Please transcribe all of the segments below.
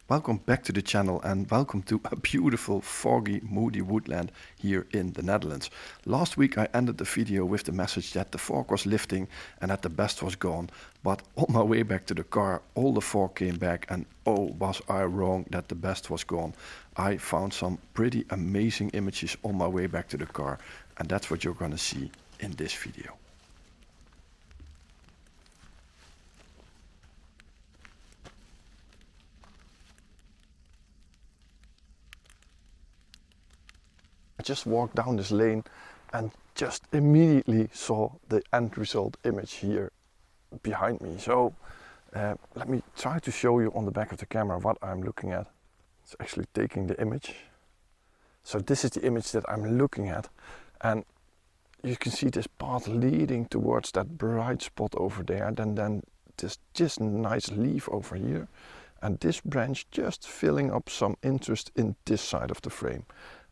Welcome back to the channel and welcome to a beautiful foggy moody woodland here in the Netherlands. Last week I ended the video with the message that the fog was lifting and that the best was gone, but on my way back to the car all the fog came back and oh was I wrong that the best was gone. I found some pretty amazing images on my way back to the car and that's what you're gonna see in this video. I just walked down this lane and just immediately saw the end result image here behind me. So let me try to show you on the back of the camera what I'm looking at. It's actually taking the image. So this is the image that I'm looking at, and you can see this path leading towards that bright spot over there, then this just nice leaf over here, and this branch just filling up some interest in this side of the frame.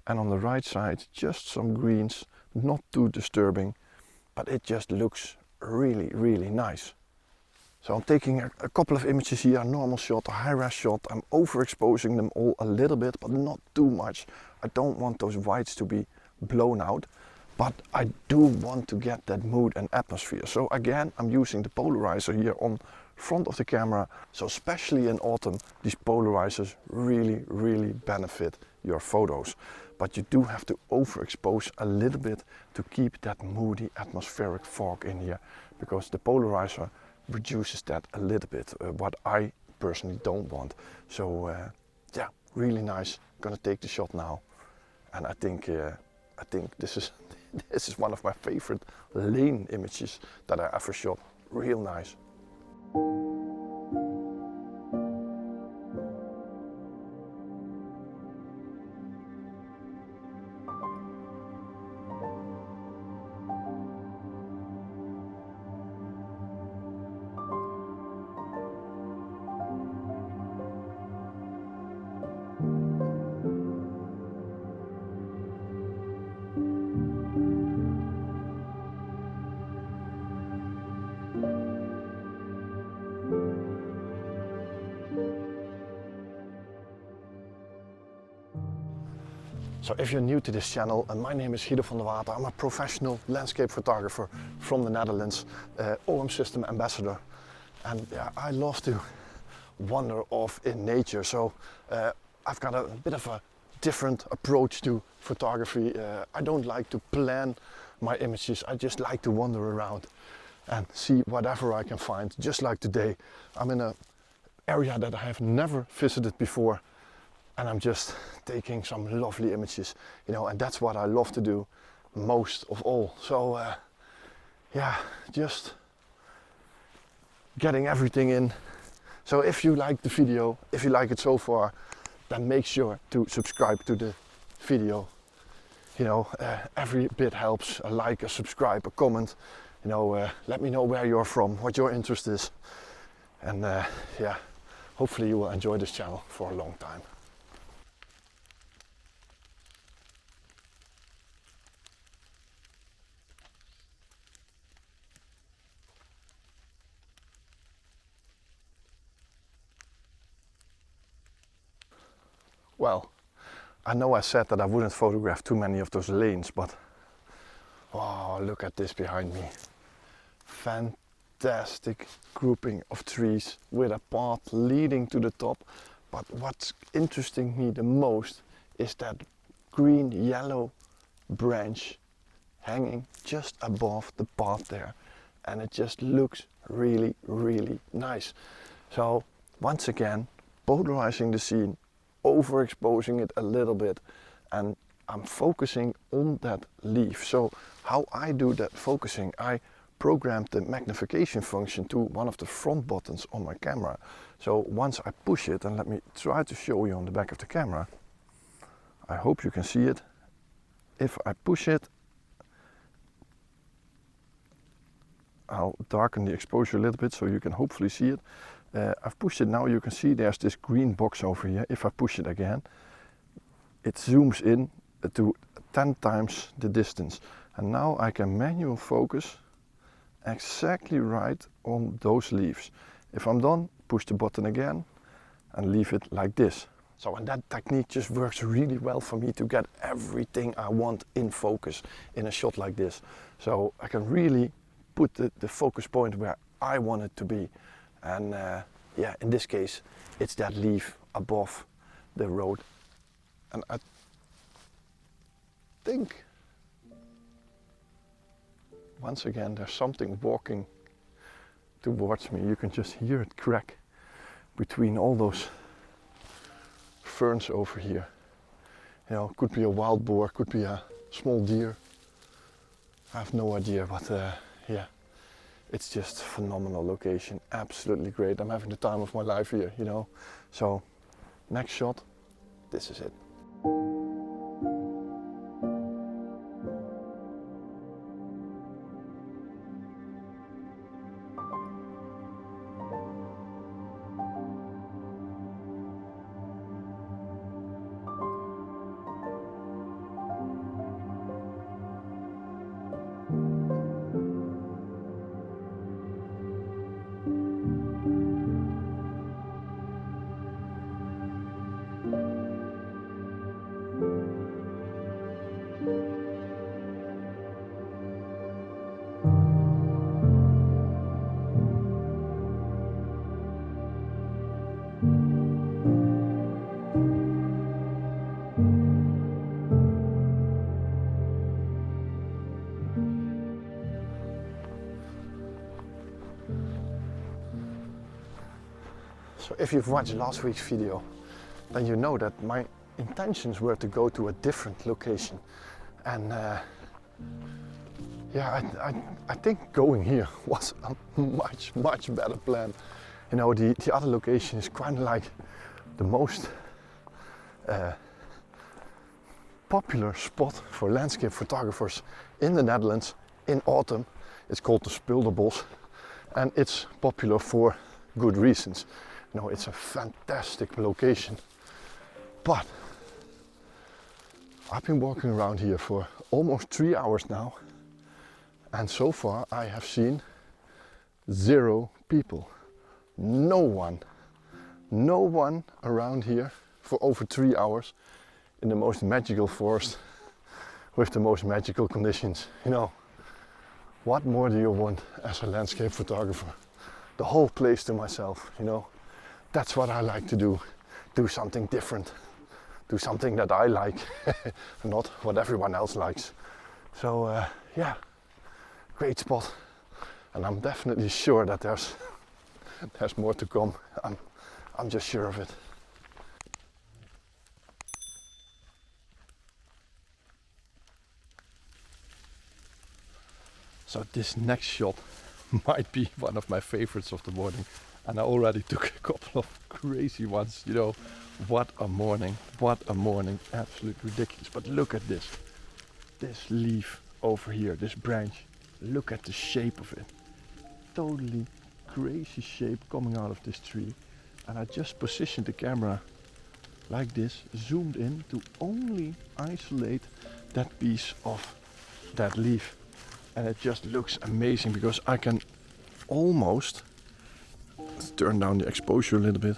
And on the right side, just some greens, not too disturbing, but it just looks really, really nice. So I'm taking a couple of images here, a normal shot, a high-res shot. I'm overexposing them all a little bit, but not too much. I don't want those whites to be blown out, but I do want to get that mood and atmosphere. So again, I'm using the polarizer here on front of the camera. So especially in autumn, these polarizers really, really benefit your photos. But you do have to overexpose a little bit to keep that moody atmospheric fog in here, because the polarizer reduces that a little bit, what I personally don't want. So yeah, really nice. Gonna take the shot now, and I think this is this is one of my favorite lane images that I ever shot. Real nice. So if you're new to this channel, my name is Guido van der Water. I'm a professional landscape photographer from the Netherlands, OM system ambassador. And yeah, I love to wander off in nature. So I've got a bit of a different approach to photography. I don't like to plan my images. I just like to wander around and see whatever I can find. Just like today, I'm in an area that I have never visited before. And I'm just taking some lovely images, you know, and that's what I love to do most of all. So yeah, just getting everything in. So if you like the video, if you like it so far, then make sure to subscribe to the video. You know, every bit helps. A like, a subscribe, a comment. You know, let me know where you're from, what your interest is. And yeah, hopefully you will enjoy this channel for a long time. Well, I know I said that I wouldn't photograph too many of those lanes, but oh, look at this behind me. Fantastic grouping of trees with a path leading to the top. But what's interesting me the most is that green yellow branch hanging just above the path there. And it just looks really, really nice. So once again, polarizing the scene, overexposing it a little bit, and I'm focusing on that leaf. So how I do that focusing, I programmed the magnification function to one of the front buttons on my camera. So once I push it, and let me try to show you on the back of the camera, I hope you can see it. If I push it, I'll darken the exposure a little bit so you can hopefully see it. I've pushed it now, you can see there's this green box over here. If I push it again, it zooms in to 10 times the distance. And now I can manual focus exactly right on those leaves. If I'm done, push the button again, and leave it like this. So, and that technique just works really well for me to get everything I want in focus in a shot like this. So I can really put the focus point where I want it to be. And yeah, in this case, it's that leaf above the road. And I think, once again, there's something walking towards me. You can just hear it crack between all those ferns over here. You know, could be a wild boar, could be a small deer. I have no idea, but yeah, it's just a phenomenal location, absolutely great. I'm having the time of my life here, you know. So, next shot, this is it. So if you've watched last week's video, then you know that my intentions were to go to a different location. And yeah, I think going here was a much better plan. You know, the other location is kind of like the most popular spot for landscape photographers in the Netherlands in autumn. It's called the Spulderbos, and it's popular for good reasons. You know, it's a fantastic location, but I've been walking around here for almost 3 hours now, and so far I have seen 0 people. No one around here for over 3 hours in the most magical forest with the most magical conditions. You know, what more do you want as a landscape photographer? The whole place to myself, you know. That's what I like to do. Do something different. Do something that I like, not what everyone else likes. So yeah, great spot. And I'm definitely sure that there's more to come. I'm just sure of it. So this next shot might be one of my favorites of the morning. And I already took a couple of crazy ones, you know. What a morning, absolutely ridiculous. But look at this leaf over here, this branch. Look at the shape of it. Totally crazy shape coming out of this tree. And I just positioned the camera like this, zoomed in to only isolate that piece of that leaf. And it just looks amazing because I can almost, let's turn down the exposure a little bit,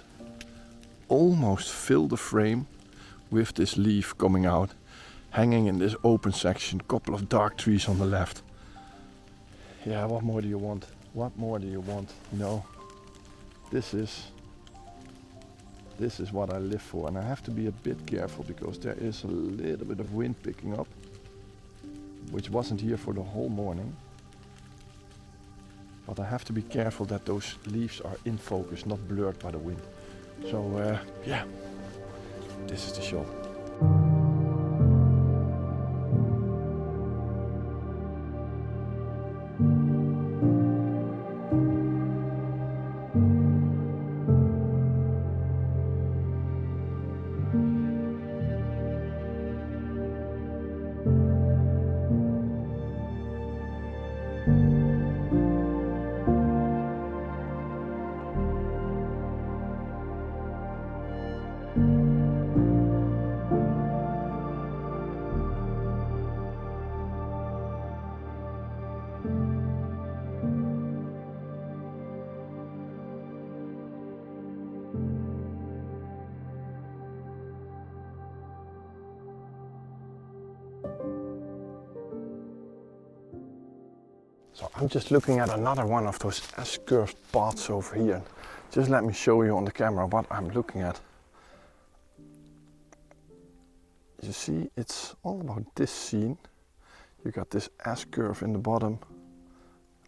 almost fill the frame with this leaf coming out, hanging in this open section, couple of dark trees on the left. Yeah, what more do you want? What more do you want? You know, this is what I live for, and I have to be a bit careful because there is a little bit of wind picking up, which wasn't here for the whole morning. But I have to be careful that those leaves are in focus, not blurred by the wind. So yeah, this is the shot. So I'm just looking at another one of those S-curved paths over here. Just let me show you on the camera what I'm looking at. You see, it's all about this scene. You got this S-curve in the bottom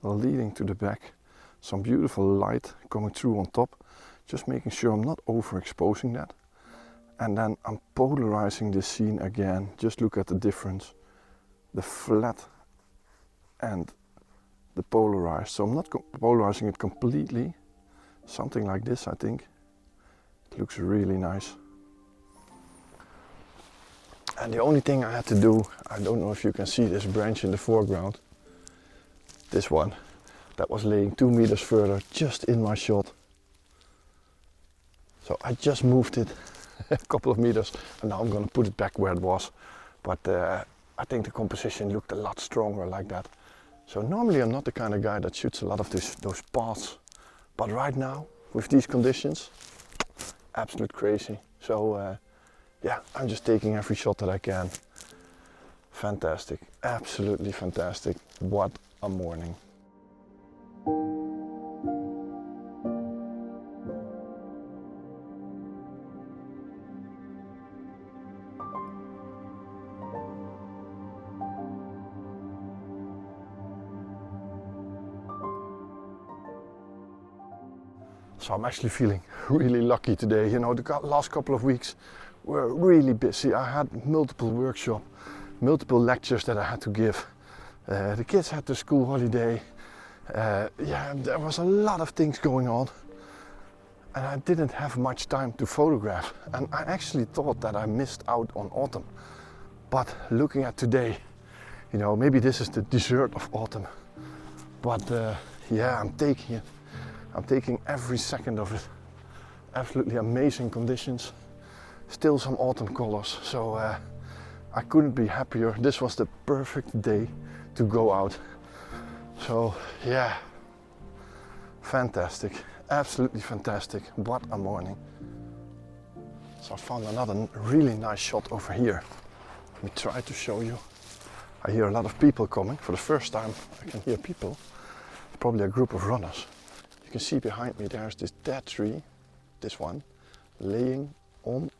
leading to the back. Some beautiful light coming through on top. Just making sure I'm not overexposing that. And then I'm polarizing this scene again. Just look at the difference. The flat and the polarized. So I'm not polarizing it completely. Something like this, I think. It looks really nice. And the only thing I had to do, I don't know if you can see this branch in the foreground. This one, that was laying 2 meters further, just in my shot. So I just moved it a couple of meters and now I'm going to put it back where it was. But I think the composition looked a lot stronger like that. So normally I'm not the kind of guy that shoots a lot of those paths. But right now, with these conditions, absolute crazy. So yeah, I'm just taking every shot that I can. Fantastic, absolutely fantastic. What a morning. So I'm actually feeling really lucky today. You know, the last couple of weeks were really busy. I had multiple workshops, multiple lectures that I had to give. The kids had the school holiday. Yeah, there was a lot of things going on. And I didn't have much time to photograph. And I actually thought that I missed out on autumn. But looking at today, you know, maybe this is the dessert of autumn. But yeah, I'm taking it. I'm taking every second of it. Absolutely amazing conditions. Still some autumn colors. So I couldn't be happier. This was the perfect day to go out. So yeah, fantastic. Absolutely fantastic. What a morning. So I found another really nice shot over here. Let me try to show you. I hear a lot of people coming. For the first time I can hear people. Probably a group of runners. You can see behind me there's this dead tree, this one, laying on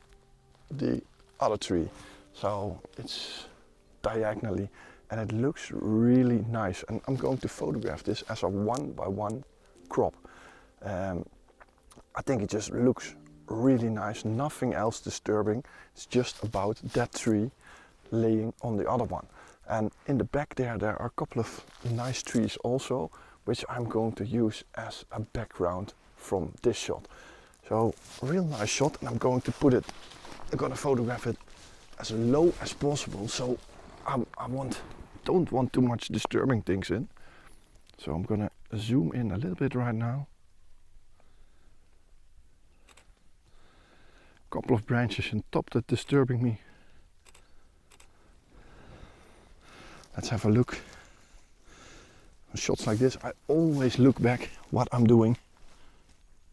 the other tree. So it's diagonally and it looks really nice. And I'm going to photograph this as a 1x1 crop. I think it just looks really nice, nothing else disturbing. It's just about that tree laying on the other one. And in the back there are a couple of nice trees also, which I'm going to use as a background from this shot. So real nice shot, and I'm going to photograph it as low as possible. So I don't want too much disturbing things in. So I'm gonna zoom in a little bit right now. Couple of branches in top that disturbing me. Let's have a look. On shots like this, I always look back what I'm doing,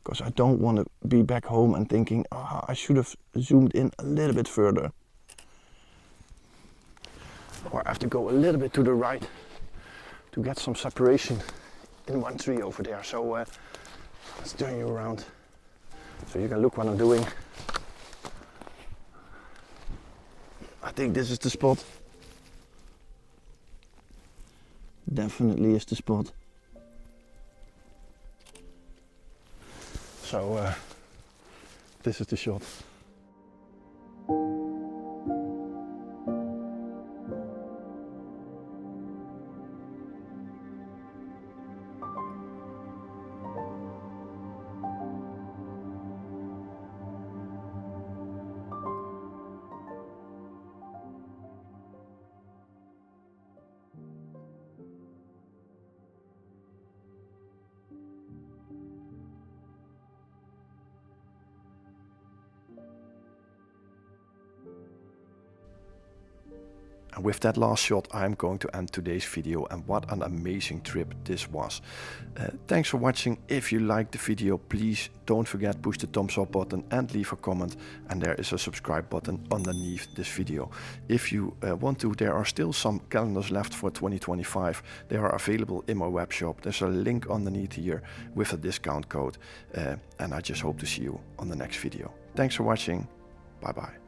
because I don't want to be back home and thinking, I should have zoomed in a little bit further. Or I have to go a little bit to the right to get some separation in one tree over there. So let's turn you around so you can look what I'm doing. I think this is the spot. Definitely is the spot. So this is the shot. And with that last shot, I'm going to end today's video, and what an amazing trip this was. Thanks for watching. If you liked the video, please don't forget push the thumbs up button and leave a comment, and there is a subscribe button underneath this video. If you want to, there are still some calendars left for 2025. They are available in my web shop. There's a link underneath here with a discount code, and I just hope to see you on the next video. Thanks for watching. Bye bye.